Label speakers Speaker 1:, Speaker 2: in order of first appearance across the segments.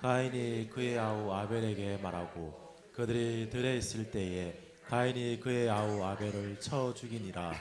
Speaker 1: 가인이 그의 아우 아벨에게 말하고 그들이 들에 있을 때에 가인이 그의 아우 아벨을 쳐 죽이니라.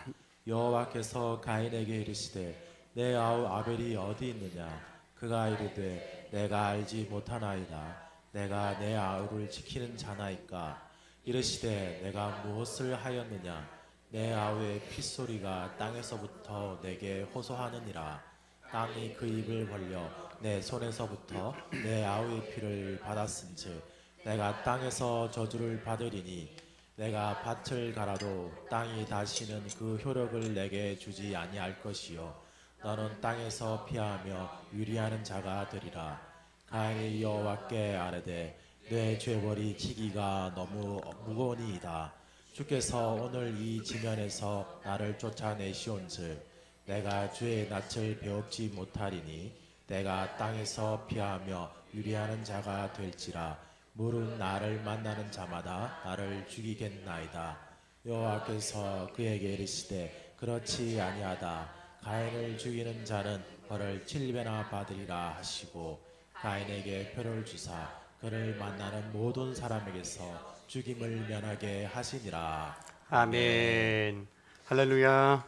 Speaker 1: 여호와께서 가인에게 이르시되 내 아우 아벨이 어디 있느냐. 그가 이르되 내가 알지 못하나이다. 내가 내 아우를 지키는 자나이까. 이르시되 내가 무엇을 하였느냐. 내 아우의 핏소리가 땅에서부터 내게 호소하느니라. 땅이 그 입을 벌려 내 손에서부터 내 아우의 피를 받았은즉 내가 땅에서 저주를 받으리니 내가 밭을 갈아도 땅이 다시는 그 효력을 내게 주지 아니할 것이요 너는 땅에서 피하며 유리하는 자가 되리라. 가인이 여호와께 아뢰되 내 죄벌이 지기가 너무 무거우니이다. 주께서 오늘 이 지면에서 나를 쫓아내시온즉 내가 주의 낯을 배웁지 못하리니 내가 땅에서 피하며 유리하는 자가 될지라. 물은 나를 만나는 자마다 나를 죽이겠나이다. 여호와께서 그에게 이르시되 그렇지 아니하다. 가인을 죽이는 자는 벌을 7배나 받으리라 하시고 가인에게 표를 주사 그를 만나는 모든 사람에게서 죽임을 면하게 하시니라. 아멘.
Speaker 2: 아멘. 할렐루야.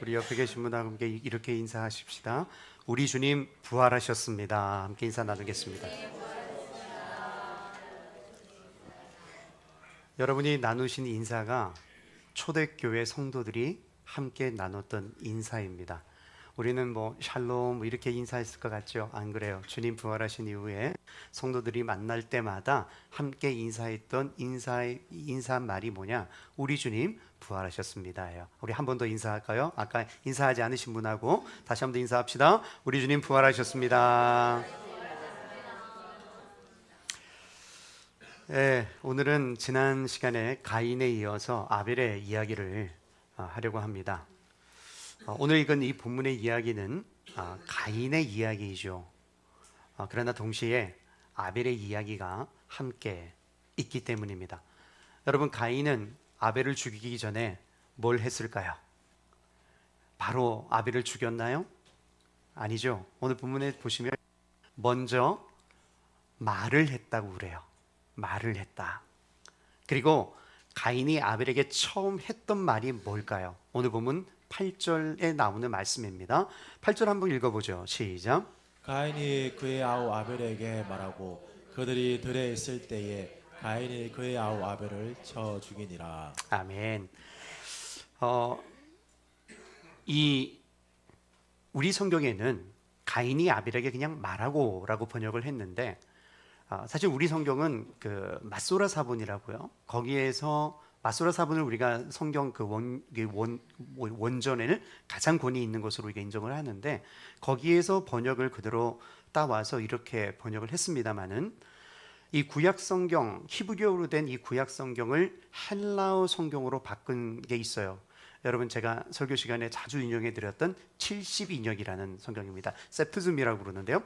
Speaker 2: 우리 옆에 계신 분과 함께 이렇게 인사하십시다. 우리 주님 부활하셨습니다. 함께 인사 나누겠습니다. 여러분이 나누신 인사가 초대교회 성도들이 함께 나눴던 인사입니다. 우리는 뭐 샬롬 이렇게 인사했을 것 같죠? 안 그래요. 주님 부활하신 이후에 성도들이 만날 때마다 함께 인사했던 인사말이 뭐냐? 우리 주님 부활하셨습니다예요. 우리 한 번 더 인사할까요? 아까 인사하지 않으신 분하고 다시 한 번 더 인사합시다. 우리 주님 부활하셨습니다. 네, 오늘은 지난 시간에 가인에 이어서 아벨의 이야기를 하려고 합니다. 오늘 읽은 이 본문의 이야기는 가인의 이야기이죠. 그러나 동시에 아벨의 이야기가 함께 있기 때문입니다. 여러분, 가인은 아벨을 죽이기 전에 뭘 했을까요? 바로 아벨을 죽였나요? 아니죠. 오늘 본문에 보시면 먼저 말을 했다고 그래요. 말을 했다. 그리고 가인이 아벨에게 처음 했던 말이 뭘까요? 오늘 본문 8절에 나오는 말씀입니다. 8절 한번 읽어보죠. 시작.
Speaker 1: 가인이 그의 아우 아벨에게 말하고 그들이 들에 있을 때에 가인이 그의 아우 아벨을 쳐 죽이니라.
Speaker 2: 아멘. 어, 이 우리 성경에는 가인이 아벨에게 그냥 말하고라고 번역을 했는데 사실 우리 성경은 그 마소라 사본이라고요. 거기에서 마소라 사본을 우리가 성경 그 원전에는 가장 권위 있는 것으로 우리가 인정을 하는데 거기에서 번역을 그대로 따와서 이렇게 번역을 했습니다마는 이 구약 성경 히브리어로 된 이 구약 성경을 헬라어 성경으로 바꾼 게 있어요. 여러분 제가 설교 시간에 자주 인용해 드렸던 70인역이라는 성경입니다. 세프즘이라고 부르는데요.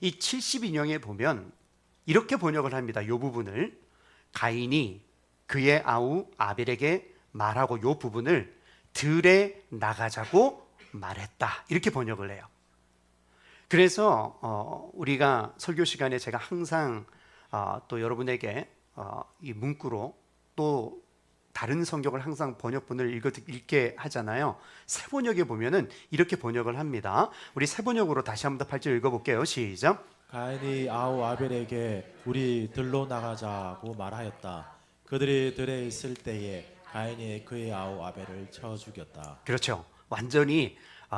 Speaker 2: 이 70인역에 보면 이렇게 번역을 합니다. 이 부분을 가인이 그의 아우 아벨에게 말하고 이 부분을 들에 나가자고 말했다. 이렇게 번역을 해요. 그래서 우리가 설교 시간에 제가 항상 또 여러분에게 이 문구로 또 다른 성경을 항상 번역본을 읽게 하잖아요. 새번역에 보면은 이렇게 번역을 합니다. 우리 새번역으로 다시 한번 더 8절 읽어볼게요. 시작.
Speaker 1: 가인이 아우 아벨에게 우리 들로 나가자고 말하였다. 그들이 들에 있을 때에 가인이 그의 아우 아벨을 쳐 죽였다.
Speaker 2: 그렇죠. 완전히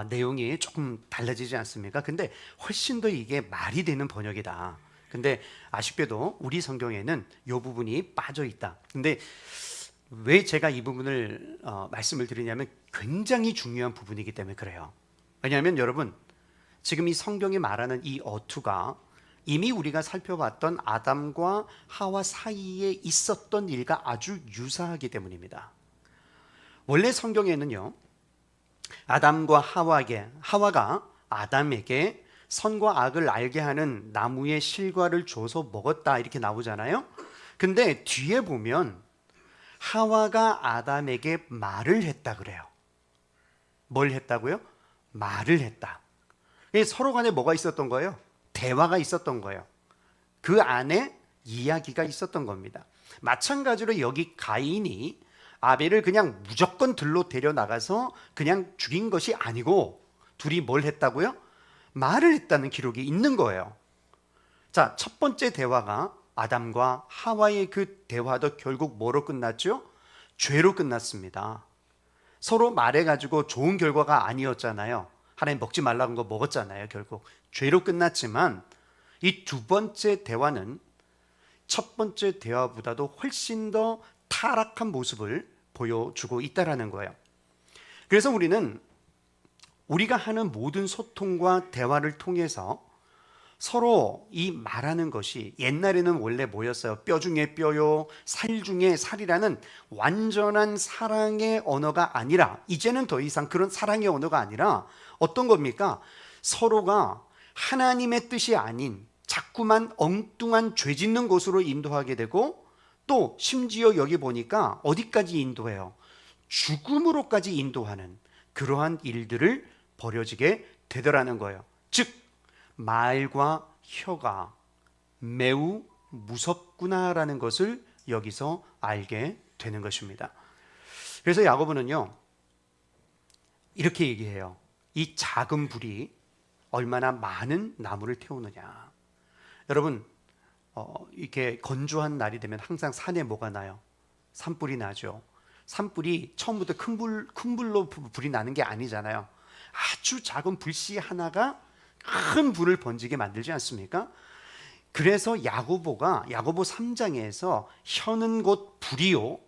Speaker 2: 내용이 조금 달라지지 않습니까? 근데 훨씬 더 이게 말이 되는 번역이다. 근데 아쉽게도 우리 성경에는 이 부분이 빠져 있다. 근데 왜 제가 이 부분을 말씀을 드리냐면 굉장히 중요한 부분이기 때문에 그래요. 왜냐하면 여러분 지금 이 성경이 말하는 이 어투가 이미 우리가 살펴봤던 아담과 하와 사이에 있었던 일과 아주 유사하기 때문입니다. 원래 성경에는요, 아담과 하와가 아담에게 선과 악을 알게 하는 나무의 실과를 줘서 먹었다 이렇게 나오잖아요. 근데 뒤에 보면 하와가 아담에게 말을 했다 그래요. 뭘 했다고요? 말을 했다. 서로 간에 뭐가 있었던 거예요? 대화가 있었던 거예요. 그 안에 이야기가 있었던 겁니다. 마찬가지로 여기 가인이 아벨을 그냥 무조건 들로 데려나가서 그냥 죽인 것이 아니고 둘이 뭘 했다고요? 말을 했다는 기록이 있는 거예요. 자, 첫 번째 대화가 아담과 하와의 그 대화도 결국 뭐로 끝났죠? 죄로 끝났습니다. 서로 말해가지고 좋은 결과가 아니었잖아요. 하나님 먹지 말라는 거 먹었잖아요. 결국 죄로 끝났지만 이 두 번째 대화는 첫 번째 대화보다도 훨씬 더 타락한 모습을 보여주고 있다라는 거예요. 그래서 우리가 하는 모든 소통과 대화를 통해서 서로 이 말하는 것이 옛날에는 원래 뭐였어요? 뼈 중에 뼈요, 살 중에 살이라는 완전한 사랑의 언어가 아니라 이제는 더 이상 그런 사랑의 언어가 아니라 어떤 겁니까? 서로가 하나님의 뜻이 아닌 자꾸만 엉뚱한 죄 짓는 곳으로 인도하게 되고 또 심지어 여기 보니까 어디까지 인도해요? 죽음으로까지 인도하는 그러한 일들을 벌어지게 되더라는 거예요. 즉 말과 혀가 매우 무섭구나라는 것을 여기서 알게 되는 것입니다. 그래서 야고보는요 이렇게 얘기해요. 이 작은 불이 얼마나 많은 나무를 태우느냐. 여러분 이렇게 건조한 날이 되면 항상 산에 뭐가 나요? 산불이 나죠. 산불이 처음부터 큰 불로 불이 나는 게 아니잖아요. 아주 작은 불씨 하나가 큰 불을 번지게 만들지 않습니까? 그래서 야고보 3장에서 혀는 곧 불이요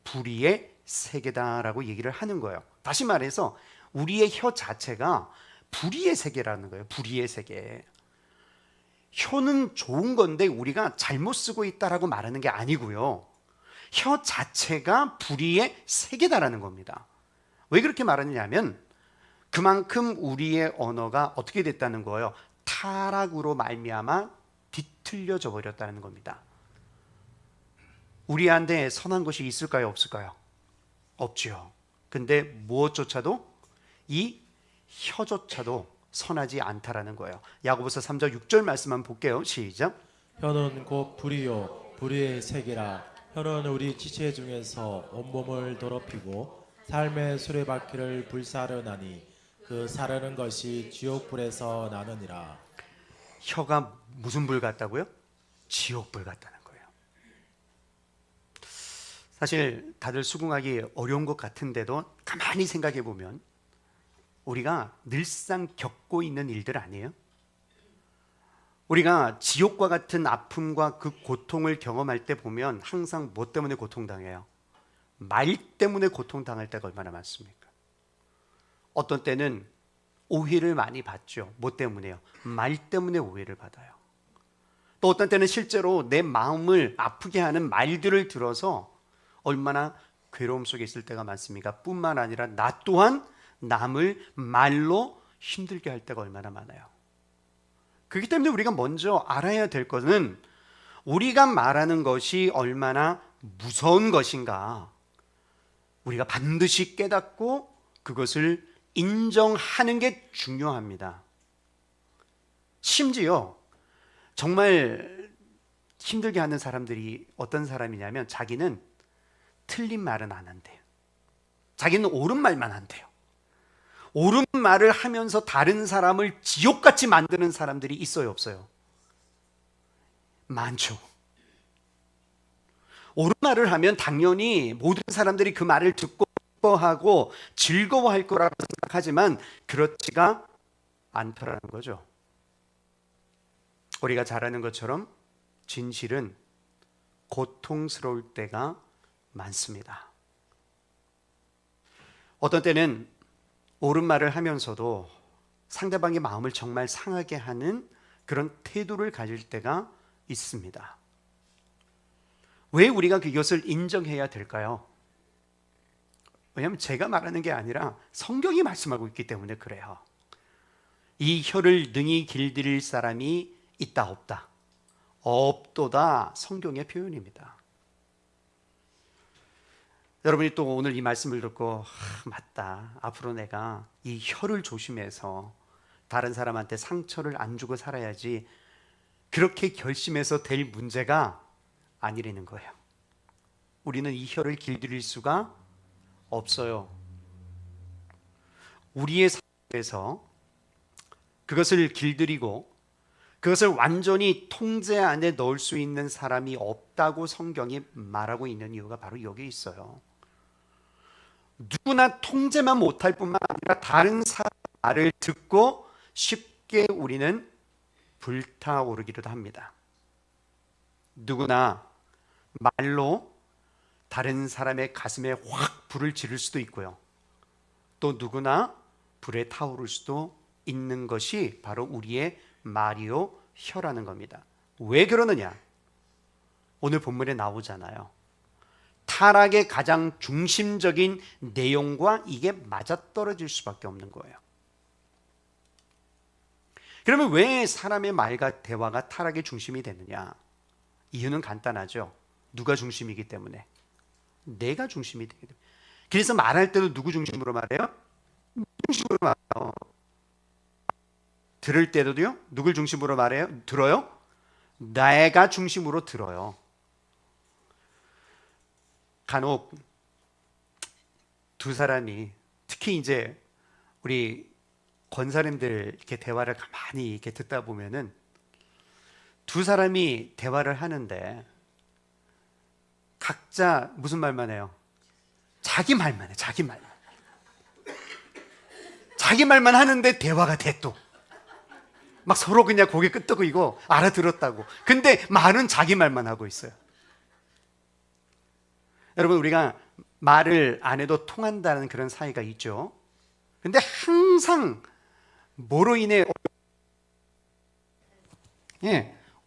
Speaker 2: 불의의 세계다라고 얘기를 하는 거예요. 다시 말해서 우리의 혀 자체가 불의의 세계라는 거예요. 불의의 세계. 혀는 좋은 건데 우리가 잘못 쓰고 있다라고 말하는 게 아니고요. 혀 자체가 불의의 세계다라는 겁니다. 왜 그렇게 말하느냐면 그만큼 우리의 언어가 어떻게 됐다는 거예요? 타락으로 말미암아 뒤틀려져 버렸다는 겁니다. 우리한테 선한 것이 있을까요? 없을까요? 없죠. 근데 무엇조차도 이 혀조차도 선하지 않다라는 거예요. 야고보서 3장 6절 말씀만 볼게요. 시작.
Speaker 1: 혀는 곧 불이요 불의의 세계라. 혀는 우리 지체 중에서 온몸을 더럽히고 삶의 수레바퀴를 불사르나니 그 사르는 것이 지옥불에서 나느니라.
Speaker 2: 혀가 무슨 불 같다고요? 지옥불 같다는 거예요. 사실 다들 수긍하기 어려운 것 같은데도 가만히 생각해 보면 우리가 늘상 겪고 있는 일들 아니에요? 우리가 지옥과 같은 아픔과 그 고통을 경험할 때 보면 항상 뭐 때문에 고통당해요? 말 때문에 고통당할 때가 얼마나 많습니까? 어떤 때는 오해를 많이 받죠. 뭐 때문에요? 말 때문에 오해를 받아요. 또 어떤 때는 실제로 내 마음을 아프게 하는 말들을 들어서 얼마나 괴로움 속에 있을 때가 많습니까? 뿐만 아니라 나 또한 남을 말로 힘들게 할 때가 얼마나 많아요. 그렇기 때문에 우리가 먼저 알아야 될 것은 우리가 말하는 것이 얼마나 무서운 것인가 우리가 반드시 깨닫고 그것을 인정하는 게 중요합니다. 심지어 정말 힘들게 하는 사람들이 어떤 사람이냐면 자기는 틀린 말은 안 한대요. 자기는 옳은 말만 한대요. 옳은 말을 하면서 다른 사람을 지옥같이 만드는 사람들이 있어요, 없어요? 많죠. 옳은 말을 하면 당연히 모든 사람들이 그 말을 듣고 기뻐하고 즐거워할 거라고 생각하지만 그렇지가 않더라는 거죠. 우리가 잘 아는 것처럼 진실은 고통스러울 때가 많습니다. 어떤 때는 옳은 말을 하면서도 상대방의 마음을 정말 상하게 하는 그런 태도를 가질 때가 있습니다. 왜 우리가 그것을 인정해야 될까요? 왜냐하면 제가 말하는 게 아니라 성경이 말씀하고 있기 때문에 그래요. 이 혀를 능히 길들일 사람이 있다 없다? 없도다 성경의 표현입니다. 여러분이 또 오늘 이 말씀을 듣고 맞다. 앞으로 내가 이 혀를 조심해서 다른 사람한테 상처를 안 주고 살아야지 그렇게 결심해서 될 문제가 아니라는 거예요. 우리는 이 혀를 길들일 수가 없어요. 우리의 삶에서 그것을 길들이고 그것을 완전히 통제 안에 넣을 수 있는 사람이 없다고 성경이 말하고 있는 이유가 바로 여기에 있어요. 누구나 통제만 못할 뿐만 아니라 다른 사람의 말을 듣고 쉽게 우리는 불타오르기도 합니다. 누구나 말로 다른 사람의 가슴에 확 불을 지를 수도 있고요. 또 누구나 불에 타오를 수도 있는 것이 바로 우리의 말이요 혀라는 겁니다. 왜 그러느냐? 오늘 본문에 나오잖아요. 타락의 가장 중심적인 내용과 이게 맞아떨어질 수밖에 없는 거예요. 그러면 왜 사람의 말과 대화가 타락의 중심이 되느냐? 이유는 간단하죠. 누가 중심이기 때문에. 내가 중심이 되기 때문에. 그래서 말할 때도 누구 중심으로 말해요? 중심으로 말해요. 들을 때도요? 누굴 중심으로 말해요? 들어요? 내가 중심으로 들어요. 간혹 두 사람이 특히 이제 우리 권사님들 이렇게 대화를 가만히 이렇게 듣다 보면은 두 사람이 대화를 하는데 각자 무슨 말만 해요? 자기 말만 해, 자기 말만. 자기 말만 하는데 대화가 돼 또. 막 서로 그냥 고개 끄덕이고 알아들었다고. 근데 말은 자기 말만 하고 있어요. 여러분, 우리가 말을 안 해도 통한다는 그런 사이가 있죠. 근데 항상 뭐로 인해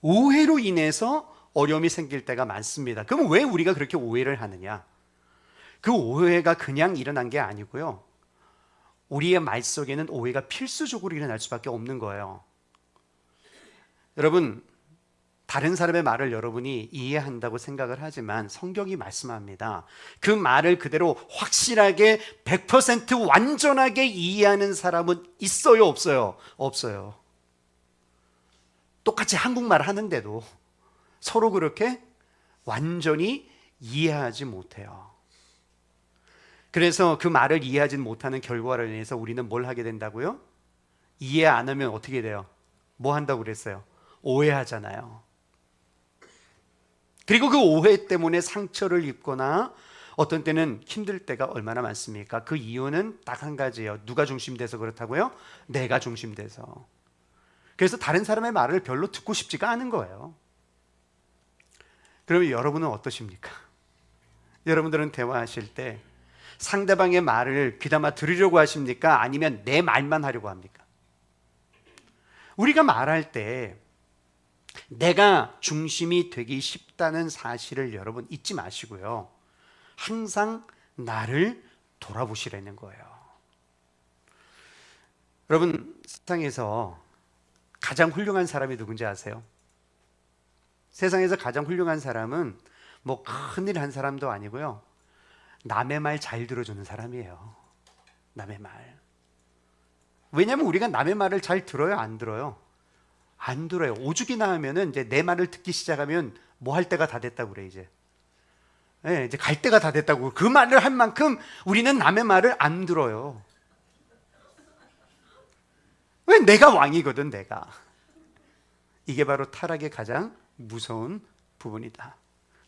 Speaker 2: 오해로 인해서 어려움이 생길 때가 많습니다. 그럼 왜 우리가 그렇게 오해를 하느냐? 그 오해가 그냥 일어난 게 아니고요. 우리의 말 속에는 오해가 필수적으로 일어날 수밖에 없는 거예요. 여러분, 다른 사람의 말을 여러분이 이해한다고 생각을 하지만 성경이 말씀합니다. 그 말을 그대로 확실하게 100% 완전하게 이해하는 사람은 있어요, 없어요? 없어요. 똑같이 한국말 하는데도 서로 그렇게 완전히 이해하지 못해요. 그래서 그 말을 이해하지 못하는 결과로 인해서 우리는 뭘 하게 된다고요? 이해 안 하면 어떻게 돼요? 뭐 한다고 그랬어요? 오해하잖아요. 그리고 그 오해 때문에 상처를 입거나 어떤 때는 힘들 때가 얼마나 많습니까? 그 이유는 딱 한 가지예요. 누가 중심돼서 그렇다고요? 내가 중심돼서. 그래서 다른 사람의 말을 별로 듣고 싶지가 않은 거예요. 그러면 여러분은 어떠십니까? 여러분들은 대화하실 때 상대방의 말을 귀담아 들으려고 하십니까? 아니면 내 말만 하려고 합니까? 우리가 말할 때 내가 중심이 되기 쉽다는 사실을 여러분 잊지 마시고요. 항상 나를 돌아보시라는 거예요. 여러분, 세상에서 가장 훌륭한 사람이 누군지 아세요? 세상에서 가장 훌륭한 사람은 뭐 큰일 한 사람도 아니고요. 남의 말 잘 들어주는 사람이에요. 남의 말. 왜냐하면 우리가 남의 말을 잘 들어요, 안 들어요? 안 들어요. 오죽이나 하면은 이제 내 말을 듣기 시작하면 뭐 할 때가 다 됐다고 그래, 이제. 네, 이제 갈 때가 다 됐다고. 그 말을 할 만큼 우리는 남의 말을 안 들어요. 왜? 내가 왕이거든, 내가. 이게 바로 타락의 가장 무서운 부분이다.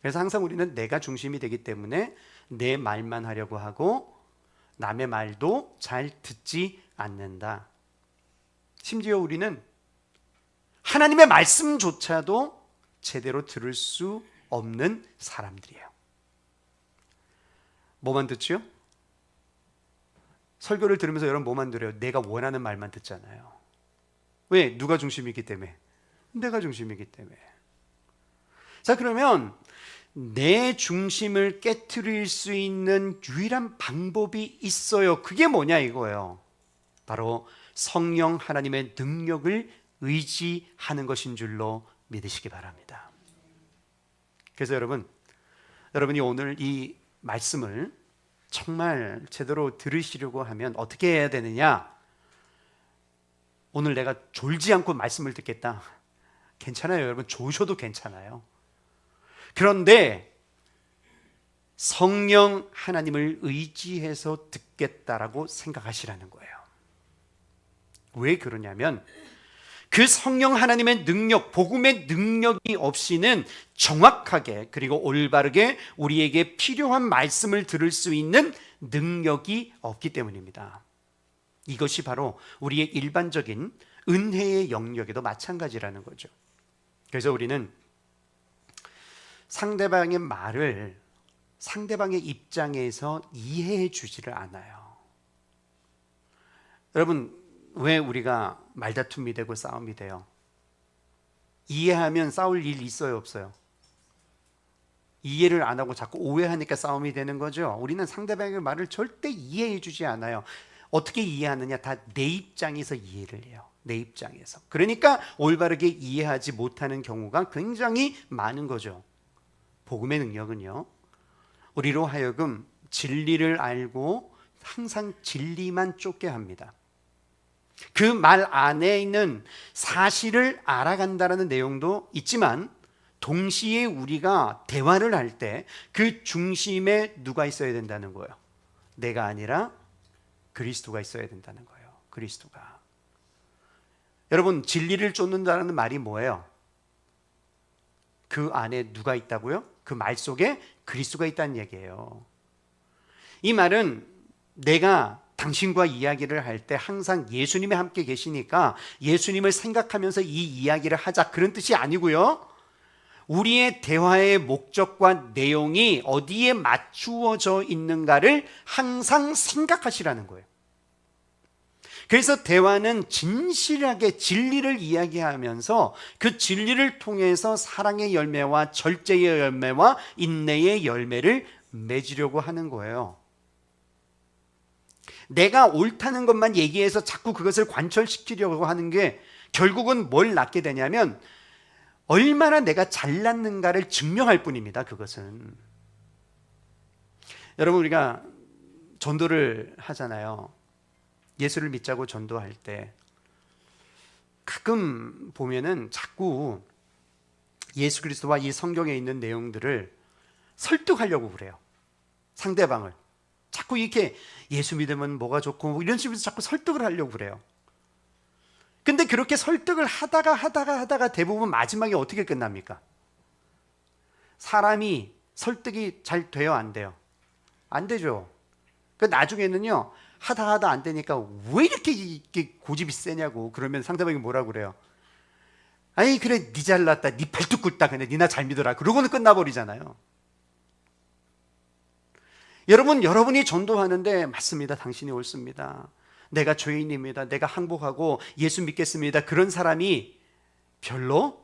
Speaker 2: 그래서 항상 우리는 내가 중심이 되기 때문에 내 말만 하려고 하고 남의 말도 잘 듣지 않는다. 심지어 우리는 하나님의 말씀조차도 제대로 들을 수 없는 사람들이에요. 뭐만 듣죠? 설교를 들으면서 여러분 뭐만 들어요? 내가 원하는 말만 듣잖아요. 왜? 누가 중심이기 때문에? 내가 중심이기 때문에. 자, 그러면 내 중심을 깨트릴 수 있는 유일한 방법이 있어요. 그게 뭐냐 이거예요. 바로 성령 하나님의 능력을 의지하는 것인 줄로 믿으시기 바랍니다. 그래서 여러분이 오늘 이 말씀을 정말 제대로 들으시려고 하면 어떻게 해야 되느냐? 오늘 내가 졸지 않고 말씀을 듣겠다. 괜찮아요, 여러분. 좋으셔도 괜찮아요. 그런데 성령 하나님을 의지해서 듣겠다라고 생각하시라는 거예요. 왜 그러냐면 그 성령 하나님의 능력, 복음의 능력이 없이는 정확하게 그리고 올바르게 우리에게 필요한 말씀을 들을 수 있는 능력이 없기 때문입니다. 이것이 바로 우리의 일반적인 은혜의 영역에도 마찬가지라는 거죠. 그래서 우리는 상대방의 말을 상대방의 입장에서 이해해 주지를 않아요. 여러분, 왜 우리가 말다툼이 되고 싸움이 돼요? 이해하면 싸울 일 있어요, 없어요? 이해를 안 하고 자꾸 오해하니까 싸움이 되는 거죠. 우리는 상대방의 말을 절대 이해해 주지 않아요. 어떻게 이해하느냐? 다 내 입장에서 이해를 해요. 내 입장에서. 그러니까 올바르게 이해하지 못하는 경우가 굉장히 많은 거죠. 복음의 능력은요, 우리로 하여금 진리를 알고 항상 진리만 쫓게 합니다. 그 말 안에 있는 사실을 알아간다는 내용도 있지만 동시에 우리가 대화를 할 때 그 중심에 누가 있어야 된다는 거예요? 내가 아니라 그리스도가 있어야 된다는 거예요. 그리스도가. 여러분, 진리를 쫓는다는 말이 뭐예요? 그 안에 누가 있다고요? 그 말 속에 그리스도가 있다는 얘기예요. 이 말은 내가 당신과 이야기를 할 때 항상 예수님이 함께 계시니까 예수님을 생각하면서 이 이야기를 하자, 그런 뜻이 아니고요. 우리의 대화의 목적과 내용이 어디에 맞추어져 있는가를 항상 생각하시라는 거예요. 그래서 대화는 진실하게 진리를 이야기하면서 그 진리를 통해서 사랑의 열매와 절제의 열매와 인내의 열매를 맺으려고 하는 거예요. 내가 옳다는 것만 얘기해서 자꾸 그것을 관철시키려고 하는 게 결국은 뭘 낳게 되냐면 얼마나 내가 잘났는가를 증명할 뿐입니다. 그것은. 여러분, 우리가 전도를 하잖아요. 예수를 믿자고 전도할 때 가끔 보면은 자꾸 예수 그리스도와 이 성경에 있는 내용들을 설득하려고 그래요. 상대방을. 자꾸 이렇게 예수 믿으면 뭐가 좋고 뭐 이런 식으로 자꾸 설득을 하려고 그래요. 근데 그렇게 설득을 하다가 대부분 마지막에 어떻게 끝납니까? 사람이 설득이 잘 돼요, 안 돼요? 안 되죠. 그 나중에는요, 하다 안 되니까 왜 이렇게 고집이 세냐고. 그러면 상대방이 뭐라고 그래요? 아니, 그래, 니 잘났다, 니 발톱 굵다, 근데 니나 잘 믿어라. 그러고는 끝나버리잖아요. 여러분, 여러분이 전도하는데 맞습니다. 당신이 옳습니다. 내가 죄인입니다. 내가 항복하고 예수 믿겠습니다. 그런 사람이 별로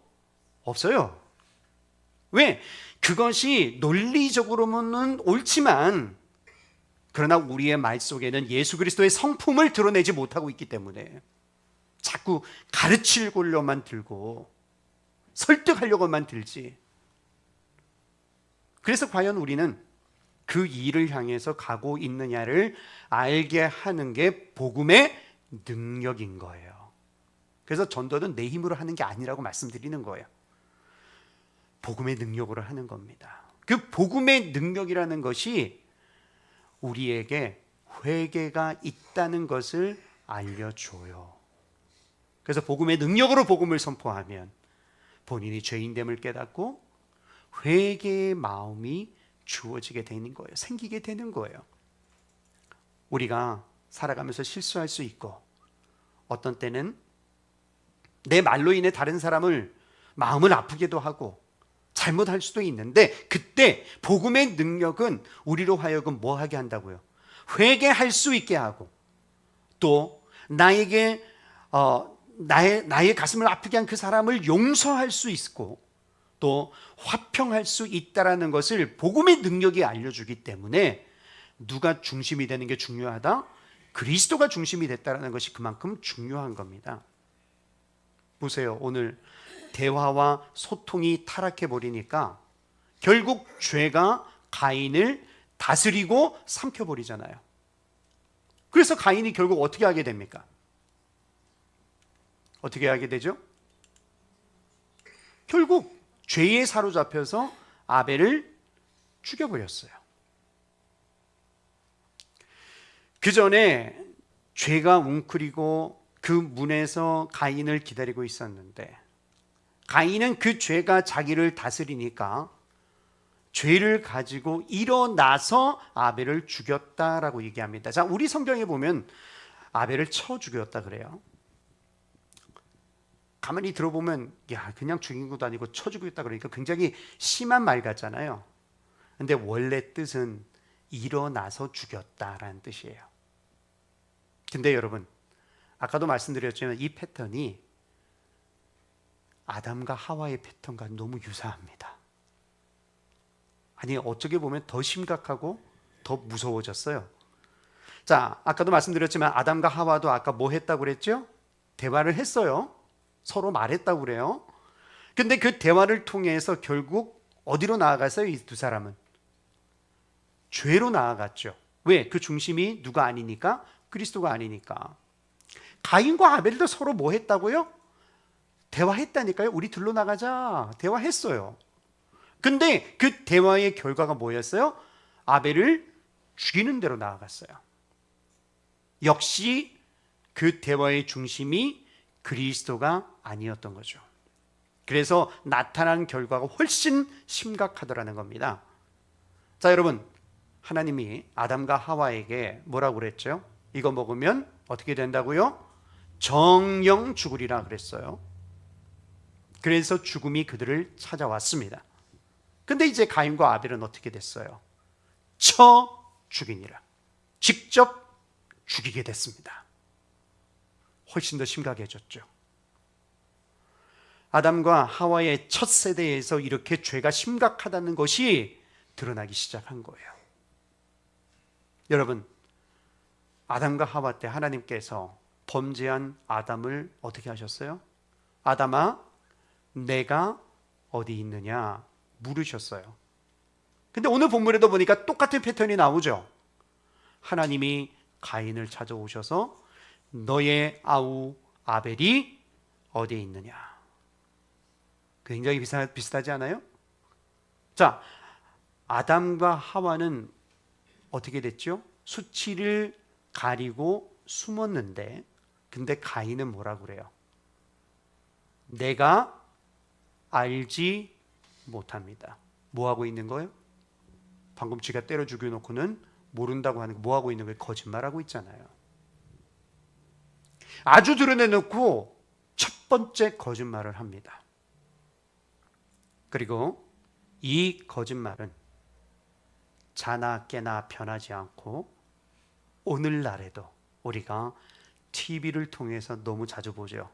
Speaker 2: 없어요. 왜? 그것이 논리적으로는 옳지만 그러나 우리의 말 속에는 예수 그리스도의 성품을 드러내지 못하고 있기 때문에 자꾸 가르치려고만 들고 설득하려고만 들지. 그래서 과연 우리는 그 일을 향해서 가고 있느냐를 알게 하는 게 복음의 능력인 거예요. 그래서 전도는 내 힘으로 하는 게 아니라고 말씀드리는 거예요. 복음의 능력으로 하는 겁니다. 그 복음의 능력이라는 것이 우리에게 회개가 있다는 것을 알려줘요. 그래서 복음의 능력으로 복음을 선포하면 본인이 죄인됨을 깨닫고 회개의 마음이 주어지게 되는 거예요. 생기게 되는 거예요. 우리가 살아가면서 실수할 수 있고 어떤 때는 내 말로 인해 다른 사람을 마음을 아프게도 하고 잘못할 수도 있는데 그때 복음의 능력은 우리로 하여금 뭐 하게 한다고요? 회개할 수 있게 하고 또 나에게 나의 가슴을 아프게 한 그 사람을 용서할 수 있고 또 화평할 수 있다라는 것을 복음의 능력이 알려주기 때문에 누가 중심이 되는 게 중요하다? 그리스도가 중심이 됐다라는 것이 그만큼 중요한 겁니다. 보세요. 오늘 대화와 소통이 타락해 버리니까 결국 죄가 가인을 다스리고 삼켜버리잖아요. 그래서 가인이 결국 어떻게 하게 됩니까? 어떻게 하게 되죠? 결국 죄에 사로잡혀서 아벨을 죽여버렸어요. 그 전에 죄가 웅크리고 그 문에서 가인을 기다리고 있었는데, 가인은 그 죄가 자기를 다스리니까 죄를 가지고 일어나서 아벨을 죽였다라고 얘기합니다. 자, 우리 성경에 보면 아벨을 쳐 죽였다 그래요. 가만히 들어보면 야, 그냥 죽인 것도 아니고 쳐 죽였다 그러니까 굉장히 심한 말 같잖아요. 근데 원래 뜻은 일어나서 죽였다라는 뜻이에요. 근데 여러분, 아까도 말씀드렸지만 이 패턴이 아담과 하와의 패턴과 너무 유사합니다. 아니, 어떻게 보면 더 심각하고 더 무서워졌어요. 자, 아까도 말씀드렸지만 아담과 하와도 아까 뭐 했다고 그랬죠? 대화를 했어요. 서로 말했다고 그래요. 근데 그 대화를 통해서 결국 어디로 나아갔어요? 이 두 사람은 죄로 나아갔죠. 왜? 그 중심이 누가 아니니까? 그리스도가 아니니까. 가인과 아벨도 서로 뭐 했다고요? 대화했다니까요. 우리 둘로 나가자. 대화했어요. 근데 그 대화의 결과가 뭐였어요? 아벨을 죽이는 대로 나아갔어요. 역시 그 대화의 중심이 그리스도가 아니었던 거죠. 그래서 나타난 결과가 훨씬 심각하더라는 겁니다. 자, 여러분, 하나님이 아담과 하와에게 뭐라고 그랬죠? 이거 먹으면 어떻게 된다고요? 정령 죽으리라 그랬어요. 그래서 죽음이 그들을 찾아왔습니다. 근데 이제 가인과 아벨은 어떻게 됐어요? 쳐 죽이니라. 직접 죽이게 됐습니다. 훨씬 더 심각해졌죠. 아담과 하와의 첫 세대에서 이렇게 죄가 심각하다는 것이 드러나기 시작한 거예요. 여러분, 아담과 하와 때 하나님께서 범죄한 아담을 어떻게 하셨어요? 아담아, 내가 어디 있느냐 물으셨어요. 근데 오늘 본문에도 보니까 똑같은 패턴이 나오죠. 하나님이 가인을 찾아오셔서 너의 아우 아벨이 어디에 있느냐. 굉장히 비슷하지 않아요? 자, 아담과 하와는 어떻게 됐죠? 수치를 가리고 숨었는데, 근데 가인은 뭐라고 그래요? 내가 알지 못합니다. 뭐 하고 있는 거예요? 방금 지가 때려 죽여놓고는 모른다고 하는 거 뭐 하고 있는 거예요? 거짓말하고 있잖아요. 아주 드러내놓고 첫 번째 거짓말을 합니다. 그리고 이 거짓말은 자나 깨나 변하지 않고 오늘날에도 우리가 TV를 통해서 너무 자주 보죠.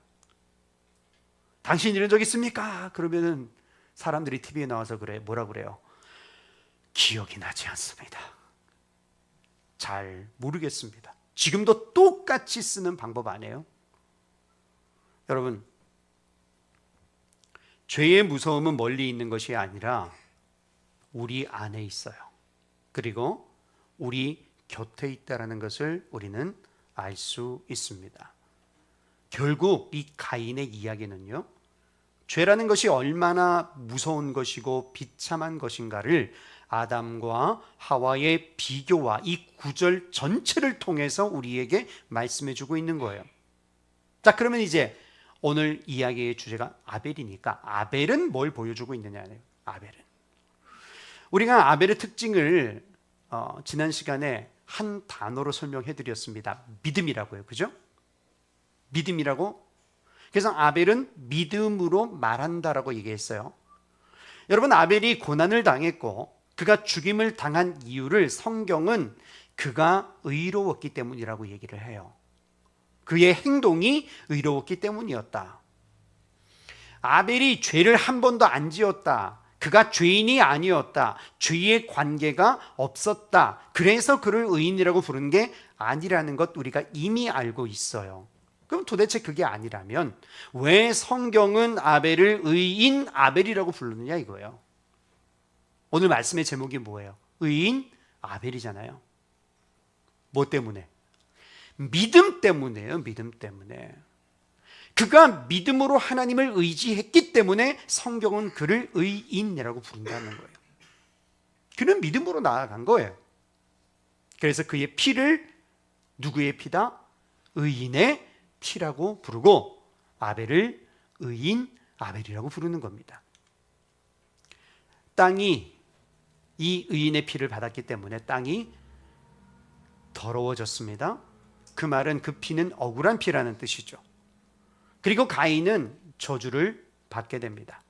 Speaker 2: 당신 이런 적 있습니까? 그러면은 사람들이 TV에 나와서 그래. 뭐라 그래요? 기억이 나지 않습니다. 잘 모르겠습니다. 지금도 똑같이 쓰는 방법 아니에요? 여러분, 죄의 무서움은 멀리 있는 것이 아니라 우리 안에 있어요. 그리고 우리 곁에 있다는 것을 우리는 알 수 있습니다. 결국 이 가인의 이야기는요, 죄라는 것이 얼마나 무서운 것이고 비참한 것인가를 아담과 하와의 비교와 이 구절 전체를 통해서 우리에게 말씀해 주고 있는 거예요. 자, 그러면 이제 오늘 이야기의 주제가 아벨이니까 아벨은 뭘 보여주고 있느냐예요. 아벨은 우리가 아벨의 특징을 지난 시간에 한 단어로 설명해 드렸습니다. 믿음이라고요. 그죠? 믿음이라고. 그래서 아벨은 믿음으로 말한다라고 얘기했어요. 여러분, 아벨이 고난을 당했고 그가 죽임을 당한 이유를 성경은 그가 의로웠기 때문이라고 얘기를 해요. 그의 행동이 의로웠기 때문이었다. 아벨이 죄를 한 번도 안 지었다. 그가 죄인이 아니었다. 죄의 관계가 없었다. 그래서 그를 의인이라고 부른 게 아니라는 것 우리가 이미 알고 있어요. 그럼 도대체 그게 아니라면 왜 성경은 아벨을 의인 아벨이라고 부르느냐 이거예요. 오늘 말씀의 제목이 뭐예요? 의인 아벨이잖아요. 뭐 때문에? 믿음 때문에요. 믿음 때문에. 그가 믿음으로 하나님을 의지했기 때문에 성경은 그를 의인이라고 부른다는 거예요. 그는 믿음으로 나아간 거예요. 그래서 그의 피를 누구의 피다? 의인의 피라고 부르고 아벨을 의인 아벨이라고 부르는 겁니다. 땅이 이 의인의 피를 받았기 때문에 땅이 더러워졌습니다. 그 말은 그 피는 억울한 피라는 뜻이죠. 그리고 가인은 저주를 받게 됩니다.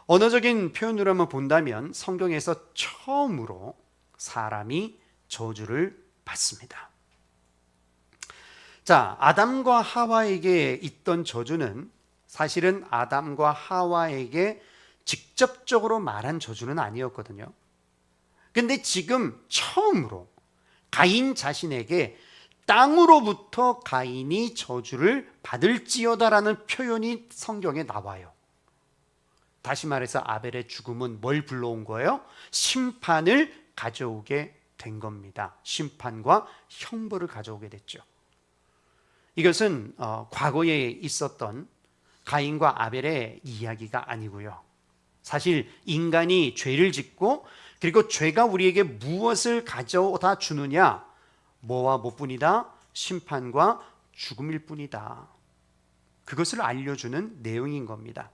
Speaker 2: 언어적인 표현으로 한번 본다면 성경에서 처음으로 사람이 저주를 받습니다. 자, 아담과 하와에게 있던 저주는 사실은 아담과 하와에게 직접적으로 말한 저주는 아니었거든요. 근데 지금 처음으로 가인 자신에게 땅으로부터 가인이 저주를 받을지어다라는 표현이 성경에 나와요. 다시 말해서 아벨의 죽음은 뭘 불러온 거예요? 심판을 가져오게 된 겁니다. 심판과 형벌을 가져오게 됐죠. 이것은 과거에 있었던 가인과 아벨의 이야기가 아니고요. 사실 인간이 죄를 짓고 그리고 죄가 우리에게 무엇을 가져다 주느냐? 뭐와 뭐뿐이다? 심판과 죽음일 뿐이다. 그것을 알려주는 내용인 겁니다.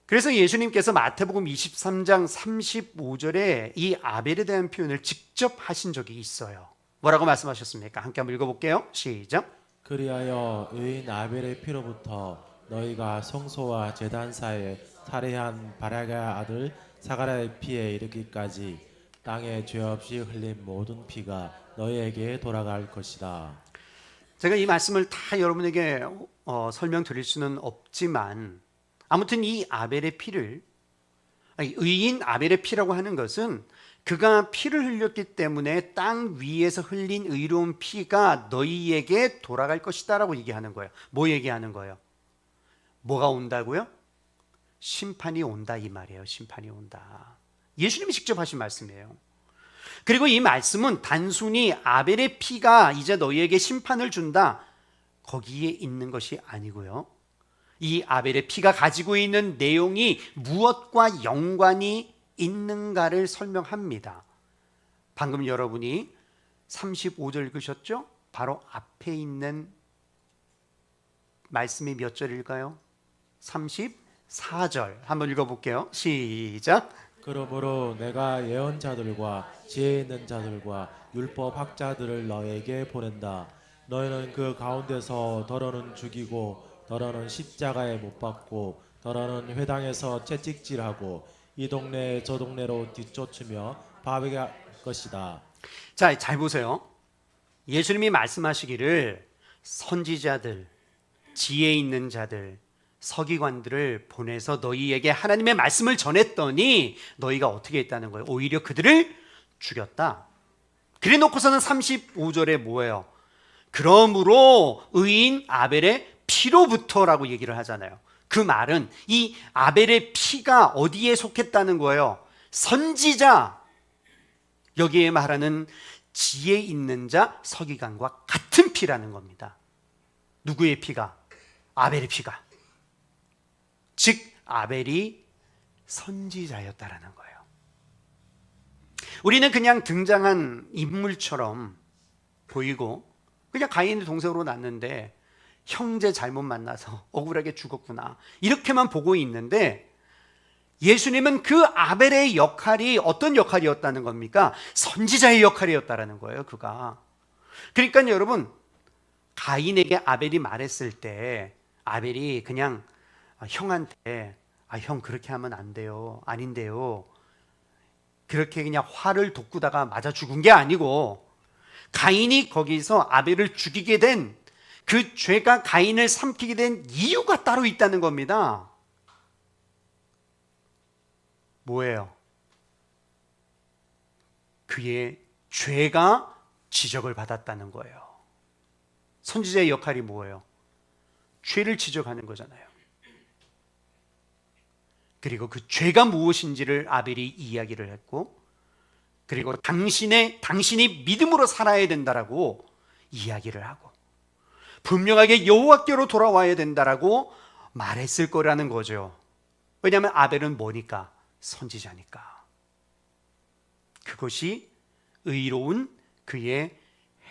Speaker 2: 그래서 예수님께서 마태복음 23장 35절에 이 아벨에 대한 표현을 직접 하신 적이 있어요. 뭐라고 말씀하셨습니까? 함께 한번 읽어볼게요. 시작.
Speaker 1: 그리하여 의인 아벨의 피로부터 너희가 성소와 제단 사이에 살해한 바락의 아들 사가랴의 피에 이르기까지 땅에 죄 없이 흘린 모든 피가 너희에게 돌아갈 것이다.
Speaker 2: 제가 이 말씀을 다 여러분에게 설명드릴 수는 없지만 아무튼 이 아벨의 피를 의인 아벨의 피라고 하는 것은 그가 피를 흘렸기 때문에 땅 위에서 흘린 의로운 피가 너희에게 돌아갈 것이다 라고 얘기하는 거예요. 뭐 얘기하는 거예요? 뭐가 온다고요? 심판이 온다 이 말이에요. 심판이 온다. 예수님이 직접 하신 말씀이에요. 그리고 이 말씀은 단순히 아벨의 피가 이제 너희에게 심판을 준다 거기에 있는 것이 아니고요. 이 아벨의 피가 가지고 있는 내용이 무엇과 연관이 있는가를 설명합니다. 방금 여러분이 35절 읽으셨죠? 바로 앞에 있는 말씀이 몇 절일까요? 34절 한번 읽어볼게요. 시작.
Speaker 1: 그러므로 내가 예언자들과 지혜 있는 자들과 율법 학자들을 너에게 보낸다. 너희는 그 가운데서 더러는 죽이고 더러는 십자가에 못 박고 더러는 회당에서 채찍질하고 이 동네 저 동네로 뒤쫓으며 바비게 할 것이다.
Speaker 2: 자, 잘 보세요. 예수님이 말씀하시기를 선지자들, 지혜 있는 자들, 서기관들을 보내서 너희에게 하나님의 말씀을 전했더니 너희가 어떻게 했다는 거예요? 오히려 그들을 죽였다. 그래 놓고서는 35절에 뭐예요? 그러므로 의인 아벨의 피로부터라고 얘기를 하잖아요. 그 말은 이 아벨의 피가 어디에 속했다는 거예요? 선지자, 여기에 말하는 지혜 있는 자, 서기관과 같은 피라는 겁니다. 누구의 피가? 아벨의 피가. 즉 아벨이 선지자였다라는 거예요. 우리는 그냥 등장한 인물처럼 보이고 그냥 가인의 동생으로 났는데 형제 잘못 만나서 억울하게 죽었구나 이렇게만 보고 있는데 예수님은 그 아벨의 역할이 어떤 역할이었다는 겁니까? 선지자의 역할이었다라는 거예요. 그가. 그러니까 여러분 가인에게 아벨이 말했을 때 아벨이 그냥 형한테 형 그렇게 하면 안 돼요. 아닌데요. 그렇게 그냥 화를 돋구다가 맞아 죽은 게 아니고 가인이 거기서 아벨을 죽이게 된 그 죄가 가인을 삼키게 된 이유가 따로 있다는 겁니다. 뭐예요? 그의 죄가 지적을 받았다는 거예요. 선지자의 역할이 뭐예요? 죄를 지적하는 거잖아요. 그리고 그 죄가 무엇인지를 아벨이 이야기를 했고 그리고 당신이 믿음으로 살아야 된다라고 이야기를 하고 분명하게 여호와께로 돌아와야 된다라고 말했을 거라는 거죠. 왜냐하면 아벨은 뭐니까? 선지자니까. 그것이 의로운 그의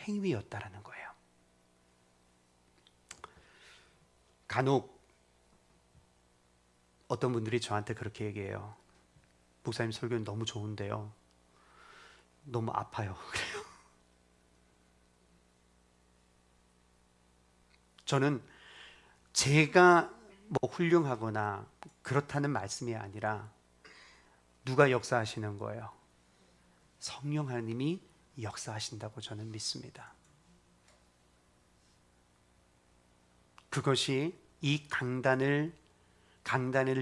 Speaker 2: 행위였다라는 거예요. 간혹 어떤 분들이 저한테 그렇게 얘기해요. 목사님 설교는 너무 좋은데요, 너무 아파요. 그래요. 저는 제가 뭐 훌륭하거나 그렇다는 말씀이 아니라 누가 역사하시는 거예요? 성령 하나님이 역사하신다고 저는 믿습니다. 그것이 이 강단을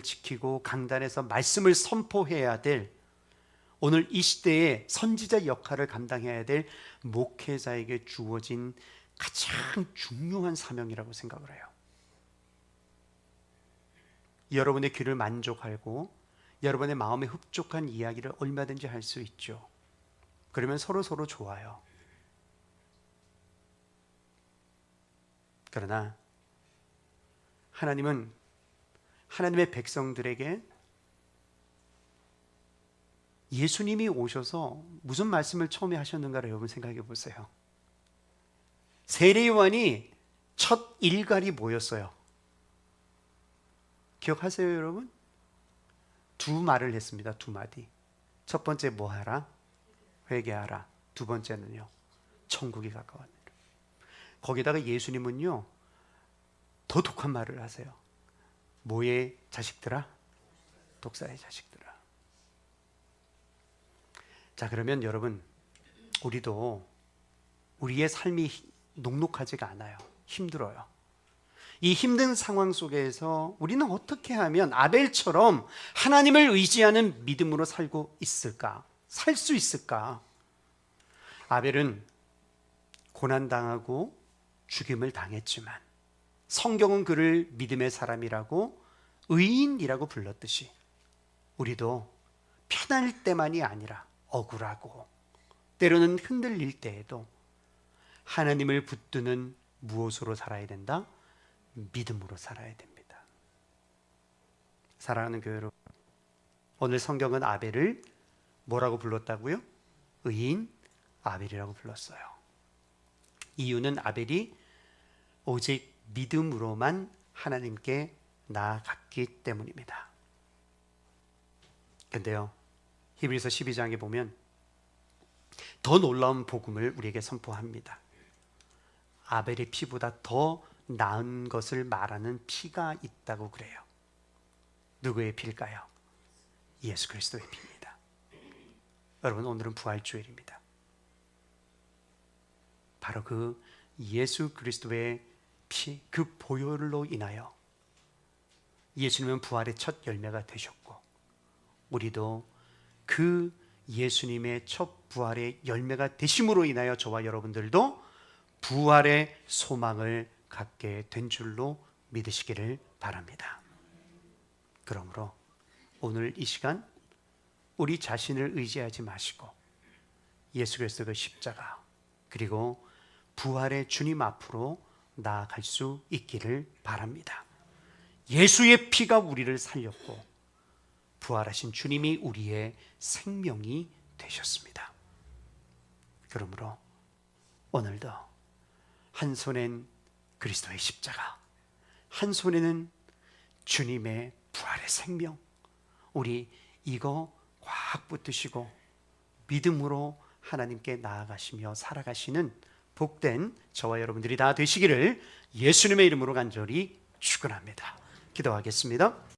Speaker 2: 지키고 강단에서 말씀을 선포해야 될, 오늘 이 시대의 선지자 역할을 감당해야 될 목회자에게 주어진 가장 중요한 사명이라고 생각을 해요. 여러분의 귀를 만족하고 여러분의 마음에 흡족한 이야기를 얼마든지 할 수 있죠. 그러면 서로 좋아요. 그러나 하나님은 하나님의 백성들에게 예수님이 오셔서 무슨 말씀을 처음에 하셨는가를 여러분 생각해 보세요. 세례 요한이 첫 일갈이 뭐였어요? 기억하세요, 여러분? 두 말을 했습니다. 두 마디. 첫 번째 뭐 하라? 회개하라. 두 번째는요, 천국이 가까웠느니라. 거기다가 예수님은요, 더 독한 말을 하세요. 뭐의 자식들아? 독사의 자식들아. 자, 그러면 여러분, 우리도 우리의 삶이 녹록하지가 않아요. 힘들어요. 이 힘든 상황 속에서 우리는 어떻게 하면 아벨처럼 하나님을 의지하는 믿음으로 살고 있을까? 살 수 있을까? 아벨은 고난당하고 죽임을 당했지만 성경은 그를 믿음의 사람이라고, 의인이라고 불렀듯이 우리도 편할 때만이 아니라 억울하고 때로는 흔들릴 때에도 하나님을 붙드는 무엇으로 살아야 된다? 믿음으로 살아야 됩니다. 사랑하는 교회 여러분, 오늘 성경은 아벨을 뭐라고 불렀다고요? 의인 아벨이라고 불렀어요. 이유는 아벨이 오직 믿음으로만 하나님께 나아갔기 때문입니다. 근데요, 히브리서 12장에 보면 더 놀라운 복음을 우리에게 선포합니다. 아벨의 피보다 더 나은 것을 말하는 피가 있다고 그래요. 누구의 피일까요? 예수 그리스도의 피입니다. 여러분, 오늘은 부활주일입니다. 바로 그 예수 그리스도의 피, 그 보혈로 인하여 예수님은 부활의 첫 열매가 되셨고, 우리도 그 예수님의 첫 부활의 열매가 되심으로 인하여 저와 여러분들도 부활의 소망을 갖게 된 줄로 믿으시기를 바랍니다. 그러므로 오늘 이 시간 우리 자신을 의지하지 마시고 예수 그리스도의 십자가 그리고 부활의 주님 앞으로 나아갈 수 있기를 바랍니다. 예수의 피가 우리를 살렸고 부활하신 주님이 우리의 생명이 되셨습니다. 그러므로 오늘도 한 손엔 그리스도의 십자가, 한 손에는 주님의 부활의 생명, 우리 이거 꽉 붙드시고 믿음으로 하나님께 나아가시며 살아가시는 복된 저와 여러분들이 다 되시기를 예수님의 이름으로 간절히 축원합니다. 기도하겠습니다.